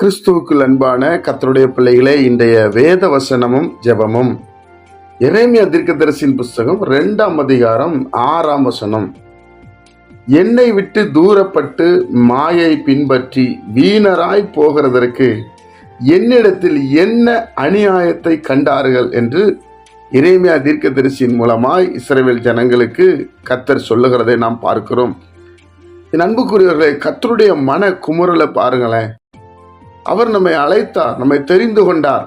கிறிஸ்துவுக்குள் அன்பான கர்த்தருடைய பிள்ளைகளே, இன்றைய வேத வசனமும் ஜெபமும் எரேமியா தீர்க்கதரிசியின் புஸ்தகம் 2ஆம் அதிகாரம் 6ஆம் வசனம். என்னை விட்டு தூரப்பட்டு மாயை பின்பற்றி வீணராய் போகிறதற்கு என்னிடத்தில் என்ன அநியாயத்தை கண்டார்கள் என்று எரேமியா தீர்க்கதரிசியின் மூலமாய் இஸ்ரவேல் ஜனங்களுக்கு கர்த்தர் சொல்லுகிறதை நாம் பார்க்கிறோம். என் அன்புக்குரியவர்களே, கர்த்தருடைய மன குமுறலை பாருங்களேன். அவர் நம்மை அழைத்தார், நம்மை தெரிந்து கொண்டார்,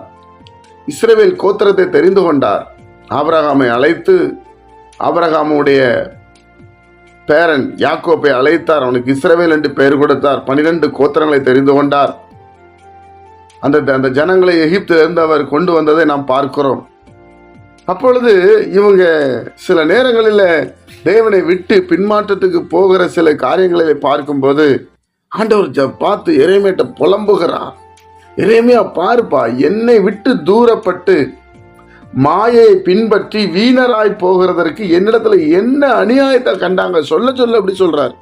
இஸ்ரவேல் கோத்திரத்தை தெரிந்து கொண்டார். ஆபிரகாமை அழைத்து ஆபிரகாமுடைய பேரன் யாக்கோபை அழைத்தார், அவனுக்கு இஸ்ரவேல் என்று பெயர் கொடுத்தார். 12 கோத்திரங்களை தெரிந்து கொண்டார். அந்த ஜனங்களை எகிப்திலிருந்து அவர் கொண்டு வந்ததை நாம் பார்க்கிறோம். அப்பொழுது இவங்க சில நேரங்களில் தேவனை விட்டு பின்மாற்றத்துக்கு போகிற சில காரியங்களை பார்க்கும்போது ஆண்டவர் பார்த்து எரேமியாட்ட புலம்புகிறார். எரேமியா, பாருப்பா, என்னை விட்டு தூரப்பட்டு மாயை பின்பற்றி வீணராய் போகிறதற்கு என்னிடத்துல என்ன அநியாயத்தை கண்டாங்க. சொல்ல அப்படி சொல்றார்.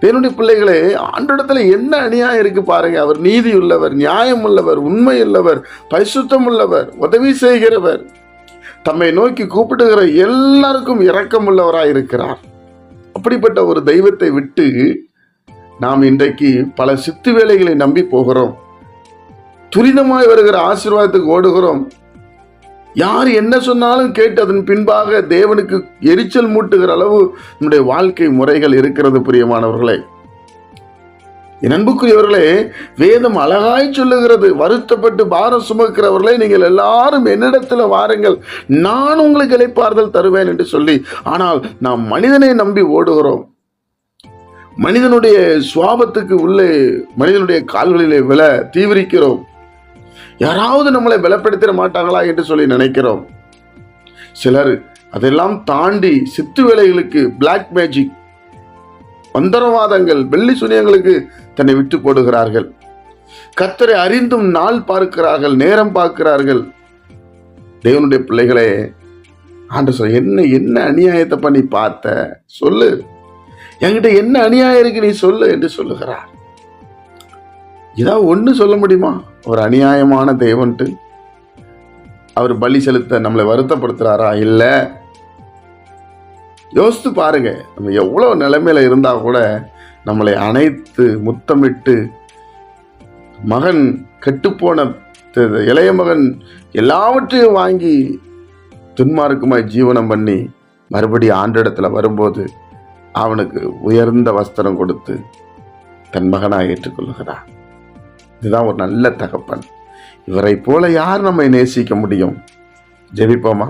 தேவனுடைய பிள்ளைகளே, ஆண்டவரிடத்துல என்ன அநியாயம் இருக்கு பாருங்க. அவர் நீதி உள்ளவர், நியாயம் உள்ளவர், உண்மை உள்ளவர், பரிசுத்தம் உள்ளவர், உதவி செய்கிறவர், தம்மை நோக்கி கூப்பிடுகிற எல்லாருக்கும் இரக்கம் உள்ளவராய் இருக்கிறார். அப்படிப்பட்ட ஒரு தெய்வத்தை விட்டு நாம் இன்றைக்கு பல சித்து வேலைகளை நம்பி போகிறோம். துரிதமாய் வருகிற ஆசீர்வாதத்துக்கு ஓடுகிறோம். யார் என்ன சொன்னாலும் கேட்டு அதன் பின்பாக தேவனுக்கு எரிச்சல் மூட்டுகிற அளவு நம்முடைய வாழ்க்கை முறைகள் இருக்கிறது. பிரியமானவர்களே, என் அன்புக்குரியவர்களே, வேதம் அழகாய் சொல்லுகிறது, வருத்தப்பட்டு பாரம் சுமக்கிறவர்களே, நீங்கள் எல்லாரும் என்னிடத்துல வாருங்கள், நான் உங்களுக்கு இளைப்பாறுதல் தருவேன் என்று சொல்லி. ஆனால் நாம் மனிதனை நம்பி ஓடுகிறோம். மனிதனுடைய சுவாபத்துக்கு உள்ளே, மனிதனுடைய கால்களிலே விழ தீவிரிக்கிறோம். யாராவது நம்மளை பலப்படுத்திட மாட்டாங்களா என்று சொல்லி நினைக்கிறோம். சிலர் அதெல்லாம் தாண்டி சித்து வேலைகளுக்கு, பிளாக் மேஜிக், மந்திரவாதங்கள், வெள்ளி சுனியங்களுக்கு தன்னை விட்டு போடுகிறார்கள். கர்த்தரை அறிந்தும் நாள் பார்க்கிறார்கள், நேரம் பார்க்கிறார்கள். தேவனுடைய பிள்ளைகளே, ஆண்டவர் சொல்ல, என்ன அநியாயத்தை பண்ணி பார்த்த சொல்லு, என்கிட்ட என்ன அநியாயம் இருக்கு நீ சொல்லு என்று சொல்லுகிறார். இதான் ஒண்ணு சொல்ல முடியுமா? ஒரு அநியாயமான தேவன்ட்டு அவர் பலி செலுத்த நம்மளை வருத்தப்படுத்துறாரா? இல்ல. யோசித்து பாருங்க. நம்ம எவ்வளவு நிலைமையில இருந்தா கூட நம்மளை அணைத்து முத்தமிட்டு, மகன் கெட்டுப்போன இளைய மகன் எல்லாவற்றையும் வாங்கி துன்மார்க்கமாய் ஜீவனம் பண்ணி மறுபடியும் ஆண்டிடத்துல வரும்போது அவனுக்கு உயர்ந்த வஸ்திரம் கொடுத்து தன் மகனாக ஏற்றுக்கொள்கிறார். இதுதான் ஒரு நல்ல தகப்பன். இவரை போல யார் நம்மை நேசிக்க முடியும்? ஜெபிப்போமா?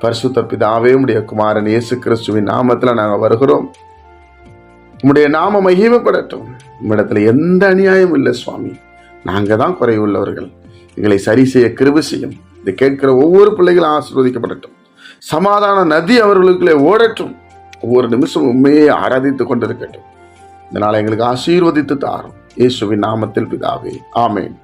பரிசுத்த பிதாவே, உம்முடைய குமாரன் இயேசு கிறிஸ்துவின் நாமத்துல நாங்கள் வருகிறோம். உம்முடைய நாம மகிமைப்படட்டும். உம்மிடத்துல எந்த அநியாயம் இல்லை சுவாமி. நாங்க தான் குறைவுள்ளவர்கள். எங்களை சரி செய்ய கிருபை செய்யும். இதை கேட்கிற ஒவ்வொரு பிள்ளைகளும் ஆசீர்வதிக்கப்படட்டும். சமாதான நதி அவர்களுக்குள்ளே ஓடட்டும். ஒவ்வொரு நிமிஷம் உண்மையை ஆராதித்துக் கொண்டிருக்கட்டும். இதனால் எங்களுக்கு ஆசீர்வதித்து தாரும். இயேசுவின் நாமத்தில் பிதாவே, ஆமென்.